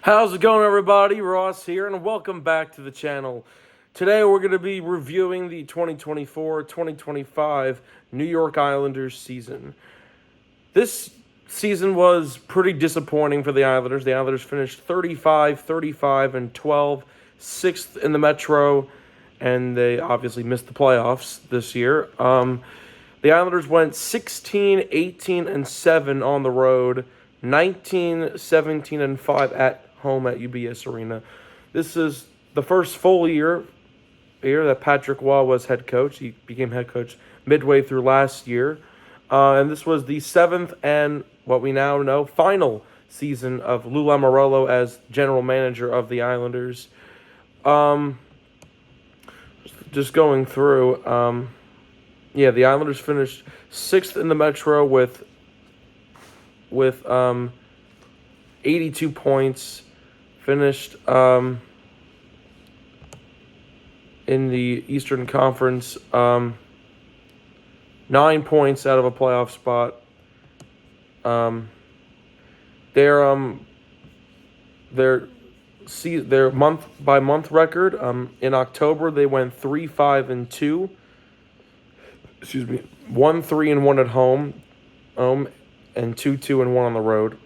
How's it going, everybody? Ross here, and welcome back to the channel. Today, we're going to be reviewing the 2024-2025 New York Islanders season. This season was pretty disappointing for the Islanders. The Islanders finished 35, 35, and 12, sixth in the Metro, and they obviously missed the playoffs this year. The Islanders went 16, 18, and 7 on the road, 19, 17, and 5 at home at UBS Arena. This is the first full year that Patrick Waugh was head coach. He became head coach midway through last year. And this was the seventh and what we now know final season of Lou Lamoriello as general manager of the Islanders. Just going through, the Islanders finished sixth in the Metro with 82 points. Finished in the Eastern Conference, 9 points out of a playoff spot. Their month by month record. In October they went 3-5-2. 1-3-1 at home, and 2-2-1 on the road.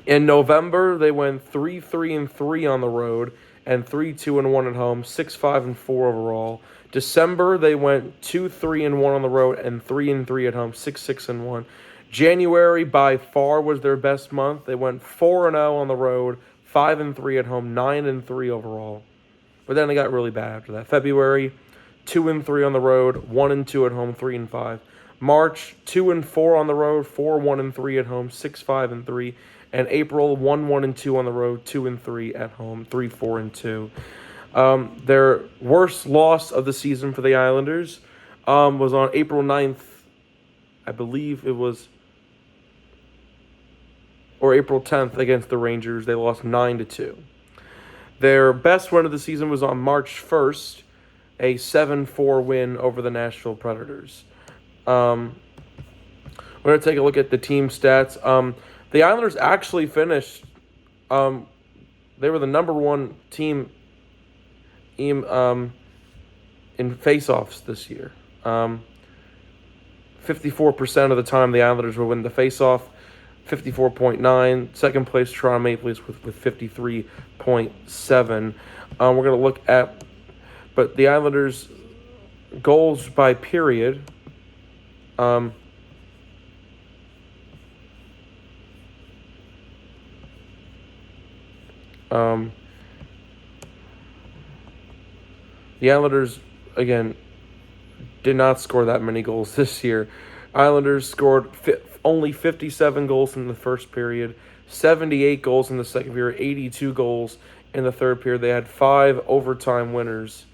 In November they went 3-3-3 on the road and 3-2-1 at home, 6-5-4 overall. December they went 2-3-1 on the road and 3-3 at home, 6-6-1. January by far was their best month. They went 4-0 on the road, 5-3 at home, 9-3 overall. But then they got really bad after that. February 2-3 on the road, 1-2 at home, 3-5. March 2-4 on the road, 4-1-3 at home, 6-5-3. And April 1-1-2 on the road, 2-3 at home, 3-4-2. Their worst loss of the season for the Islanders was on April 9th, I believe it was, or April 10th against the Rangers. They lost 9-2. Their best win of the season was on March 1st, a 7-4 win over the Nashville Predators. We're going to take a look at the team stats. The Islanders actually finished, they were the number one team in face-offs this year. 54% of the time the Islanders would win the face-off, 54.9. Second place, Toronto Maple Leafs with 53.7. We're going to look at, but the Islanders' goals by period, the Islanders, again, did not score that many goals this year. Islanders scored only 57 goals in the first period, 78 goals in the second period, 82 goals in the third period. They had 5 overtime winners.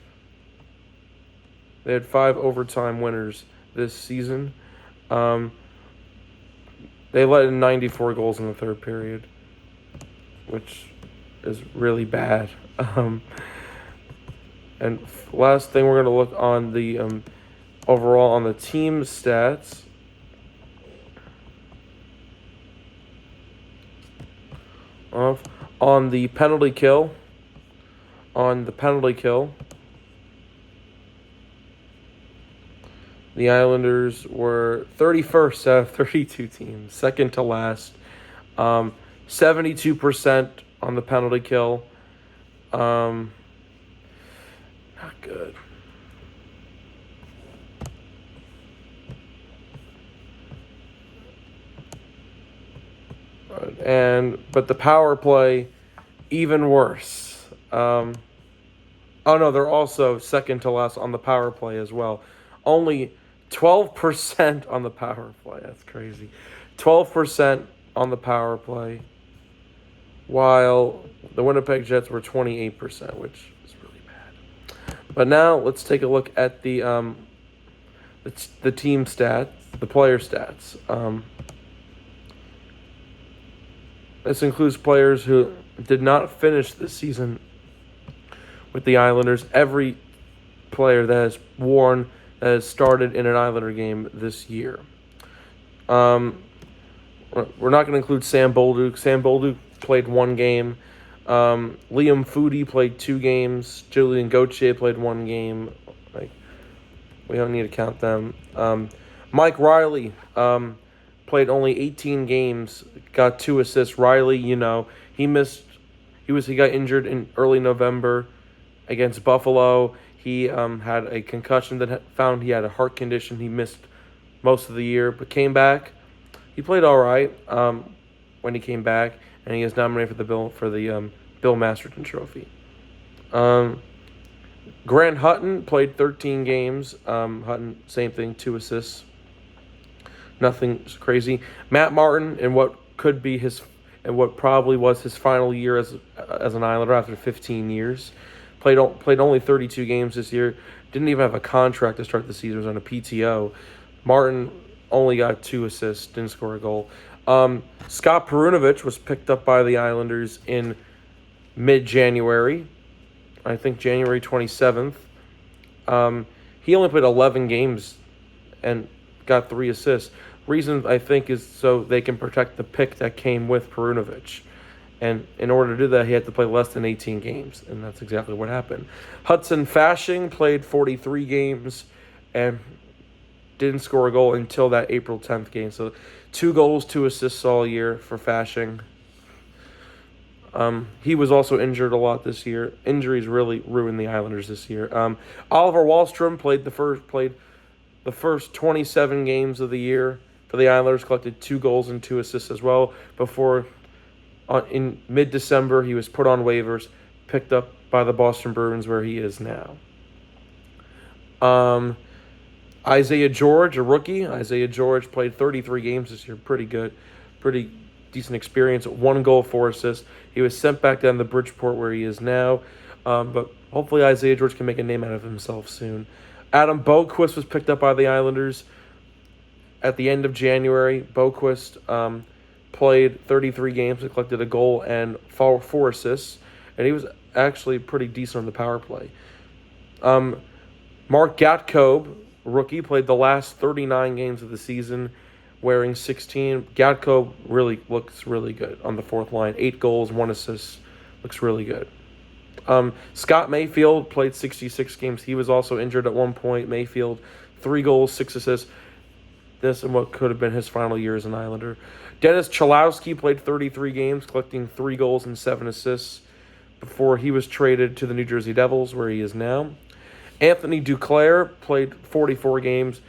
This season. They let in 94 goals in the third period, which is really bad. And last thing, we're going to look on the overall on the team stats. On the penalty kill. The Islanders were 31st out of 32 teams, second to last. 72% on the penalty kill. Not good. But the power play, even worse. They're also second to last on the power play as well. Only 12% on the power play. That's crazy. 12% on the power play, while the Winnipeg Jets were 28%, which is really bad. But now let's take a look at the team stats, the player stats. This includes players who did not finish the season with the Islanders. Every player that has started in an Islander game this year. We're not going to include Sam Bolduc. Sam Bolduc played one game. Liam Foodie played 2 games. Julian Gauthier played 1 game. Like, we don't need to count them. Mike Riley played only 18 games, got 2 assists. Riley, he missed. He got injured in early November against Buffalo. He had a concussion that found he had a heart condition. He missed most of the year, but came back. He played all right when he came back, and he is nominated for the Bill Masterton Trophy. Grant Hutton played 13 games. Hutton, same thing, 2 assists. Nothing crazy. Matt Martin, in what could be what probably was his final year as an Islander after 15 years, played only 32 games this year. Didn't even have a contract to start the season. Was on a PTO. Martin only got 2 assists, didn't score a goal. Scott Perunovich was picked up by the Islanders in mid-January. I think January 27th. He only played 11 games and got 3 assists. Reason, I think, is so they can protect the pick that came with Perunovich. And in order to do that, he had to play less than 18 games, and that's exactly what happened. Hudson Fasching played 43 games and didn't score a goal until that April 10th game. So 2 goals, 2 assists all year for Fasching. He was also injured a lot this year. Injuries really ruined the Islanders this year. Oliver Wahlstrom played the first 27 games of the year for the Islanders, collected 2 goals and 2 assists as well. Before, in mid-December, he was put on waivers, picked up by the Boston Bruins, where he is now. Isaiah George, a rookie. Isaiah George played 33 games this year. Pretty good. Pretty decent experience. 1 goal, 4 assists. He was sent back down to Bridgeport, where he is now. But hopefully Isaiah George can make a name out of himself soon. Adam Boqvist was picked up by the Islanders at the end of January. Boqvist played 33 games and collected a goal and 4 assists. And he was actually pretty decent on the power play. Mark Gatkob, rookie, played the last 39 games of the season, wearing 16. Gatkob looks really good on the 4th line. 8 goals, 1 assist. Looks really good. Scott Mayfield played 66 games. He was also injured at one point. Mayfield, 3 goals, 6 assists. This and what could have been his final year as an Islander. Dennis Cholowski played 33 games, collecting 3 goals and 7 assists before he was traded to the New Jersey Devils, where he is now. Anthony Duclair played 44 games.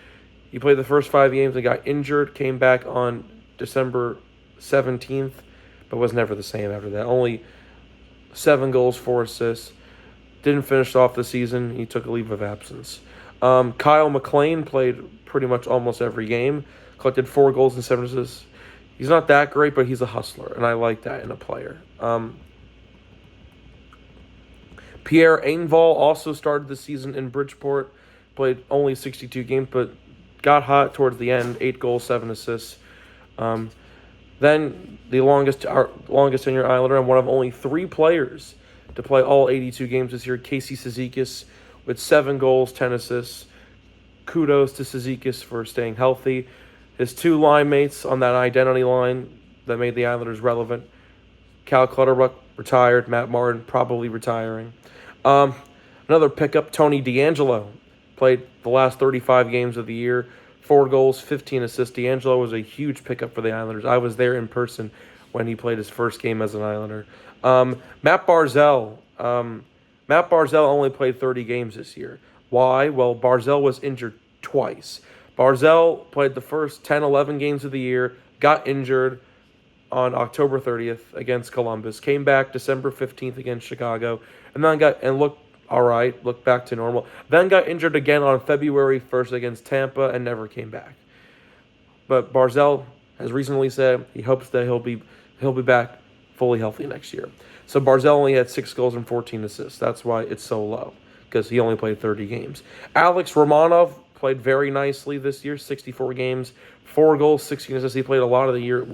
He played the first 5 games and got injured, came back on December 17th, but was never the same after that. Only 7 goals, 4 assists. Didn't finish off the season. He took a leave of absence. Kyle McLean played pretty much almost every game. Collected 4 goals and 7 assists. He's not that great, but he's a hustler, and I like that in a player. Pierre Engvall also started the season in Bridgeport. Played only 62 games, but got hot towards the end. 8 goals, 7 assists. Then the longest tenure Islander and one of only 3 players to play all 82 games this year, Casey Cizikas, with 7 goals, 10 assists. Kudos to Cizikas for staying healthy. His 2 line mates on that identity line that made the Islanders relevant, Cal Clutterbuck retired, Matt Martin probably retiring. Another pickup, Tony DeAngelo, played the last 35 games of the year, 4 goals, 15 assists. DeAngelo was a huge pickup for the Islanders. I was there in person when he played his first game as an Islander. Matt Barzal. Matt Barzal only played 30 games this year. Why? Well, Barzal was injured twice. Barzal played the first 10, 11 games of the year, got injured on October 30th against Columbus, came back December 15th against Chicago, and then looked all right, looked back to normal. Then got injured again on February 1st against Tampa and never came back. But Barzal has recently said he hopes that he'll be back fully healthy next year. So Barzal only had 6 goals and 14 assists. That's why it's so low, because he only played 30 games. Alex Romanov played very nicely this year, 64 games, 4 goals, 16 assists. He played a lot of the year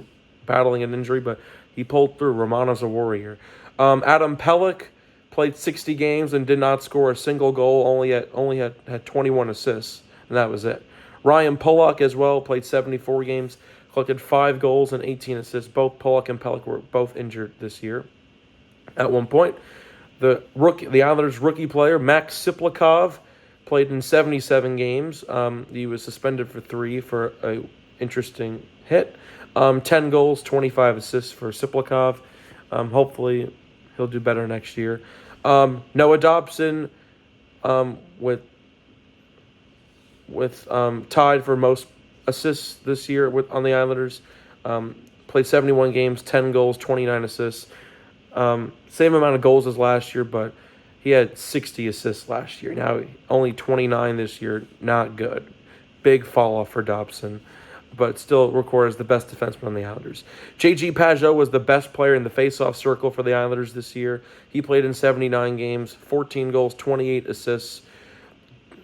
battling an injury, but he pulled through. Romanov's a warrior. Adam Pelech played 60 games and did not score a single goal, only had 21 assists, and that was it. Ryan Pulock as well played 74 games, collected 5 goals and 18 assists. Both Pulock and Pelech were both injured this year. at one point. The Islanders rookie player Max Siplikov played in 77 games. He was suspended for 3 for a interesting hit. 10 goals, 25 assists for Siplikov. Hopefully, he'll do better next year. Noah Dobson with tied for most assists this year on the Islanders. Played 71 games, 10 goals, 29 assists. Same amount of goals as last year, but he had 60 assists last year. Now only 29 this year. Not good. Big fall off for Dobson, but still recorded as the best defenseman on the Islanders. J.G. Pageau was the best player in the faceoff circle for the Islanders this year. He played in 79 games, 14 goals, 28 assists.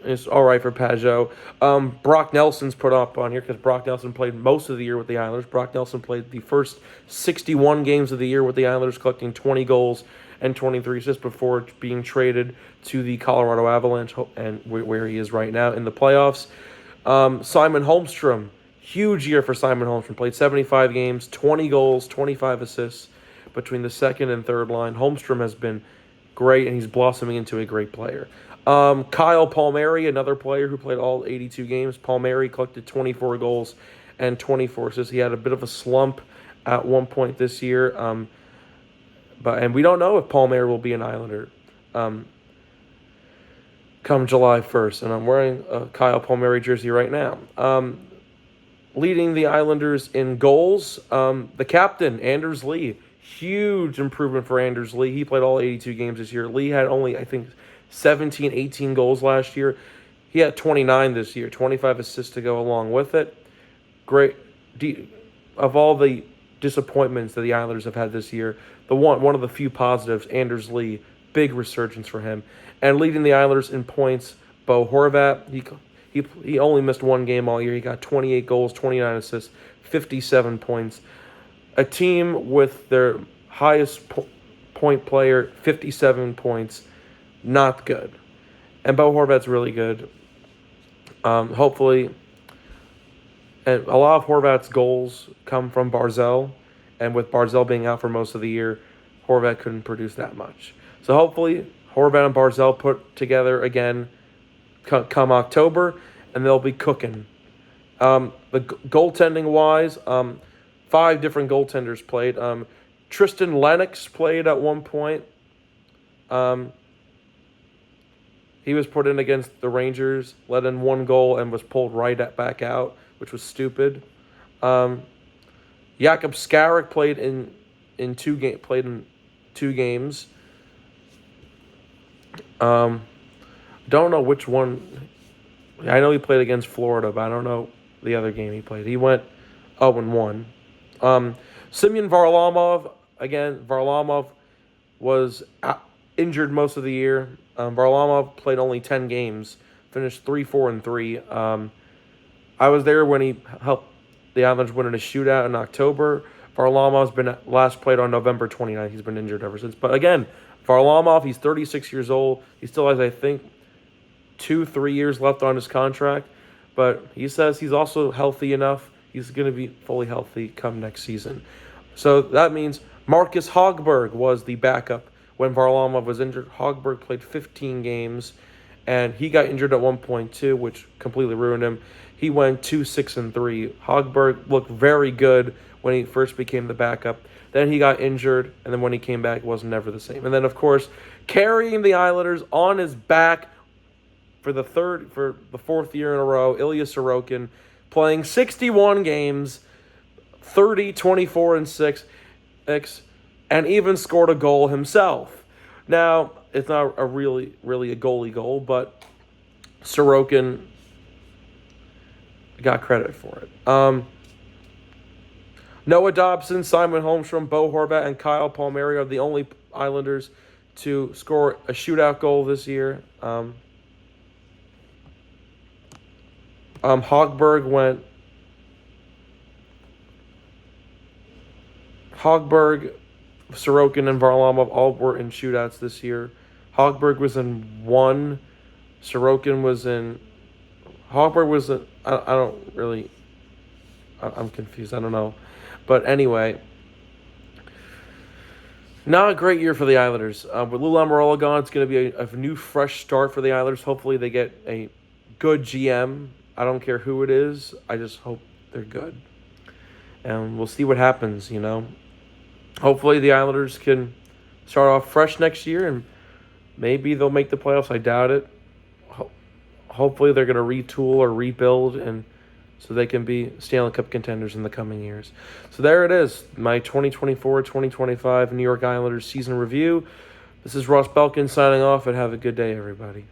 It's all right for Pageau. Brock Nelson's put up on here because Brock Nelson played most of the year with the Islanders. Brock Nelson played the first 61 games of the year with the Islanders, collecting 20 goals and 23 assists before being traded to the Colorado Avalanche, and where he is right now in the playoffs. Simon Holmstrom, huge year for Simon Holmstrom. Played 75 games, 20 goals, 25 assists between the second and third line. Holmstrom has been great, and he's blossoming into a great player. Kyle Palmieri, another player who played all 82 games. Palmieri collected 24 goals and 24 assists. He had a bit of a slump at one point this year, and we don't know if Palmieri will be an Islander come July 1st. And I'm wearing a Kyle Palmieri jersey right now. Leading the Islanders in goals, the captain, Anders Lee. Huge improvement for Anders Lee. He played all 82 games this year. Lee had only, I think, 17, 18 goals last year. He had 29 this year, 25 assists to go along with it. Great. Of all the disappointments that the Islanders have had this year, one of the few positives, Anders Lee, big resurgence for him. And leading the Islanders in points, Bo Horvat. He only missed one game all year. He got 28 goals, 29 assists, 57 points. A team with their highest point player, 57 points. Not good. And Bo Horvat's really good. Hopefully, and a lot of Horvat's goals come from Barzal. And with Barzal being out for most of the year, Horvat couldn't produce that much. So hopefully, Horvat and Barzal put together again come October, and they'll be cooking. The goaltending-wise, 5 different goaltenders played. Tristan Lennox played at one point. He was put in against the Rangers, let in 1 goal, and was pulled back out, which was stupid. Jakub Skarek played in 2 games. Don't know which one. I know he played against Florida, but I don't know the other game he played. He went 0-1. Semyon Varlamov, again, Varlamov was injured most of the year. Varlamov played only 10 games, finished 3-4-3. I was there when he helped the Islanders win in a shootout in October. Varlamov's been last played on November 29th. He's been injured ever since. But again, Varlamov, he's 36 years old. He still has, I think, 2-3 years left on his contract. But he says he's also healthy enough. He's going to be fully healthy come next season. So that means Marcus Hogberg was the backup when Varlamov was injured. Hogberg played 15 games, and he got injured at one point too, which completely ruined him. He went 2-6-3. Hogberg looked very good when he first became the backup. Then he got injured, and then when he came back, it was never the same. And then, of course, carrying the Islanders on his back for the 4th year in a row, Ilya Sorokin, playing 61 games, 30, 24, and 6, and even scored a goal himself. Now, it's not a really a goalie goal, but Sorokin got credit for it. Noah Dobson, Simon Holmstrom, Bo Horvat, and Kyle Palmieri are the only Islanders to score a shootout goal this year. Hogberg, Sorokin, and Varlamov all were in shootouts this year. Hogberg was in 1. Sorokin was in... Hogberg was in... I'm confused. I don't know. But anyway, Not a great year for the Islanders. With Lou Lamoriello gone, it's going to be a new, fresh start for the Islanders. Hopefully, they get a good GM. I don't care who it is. I just hope they're good. And we'll see what happens, Hopefully, the Islanders can start off fresh next year, and maybe they'll make the playoffs. I doubt it. Hopefully, they're going to retool or rebuild, and so they can be Stanley Cup contenders in the coming years. So there it is, my 2024-2025 New York Islanders season review. This is Ross Belkin signing off, and have a good day, everybody.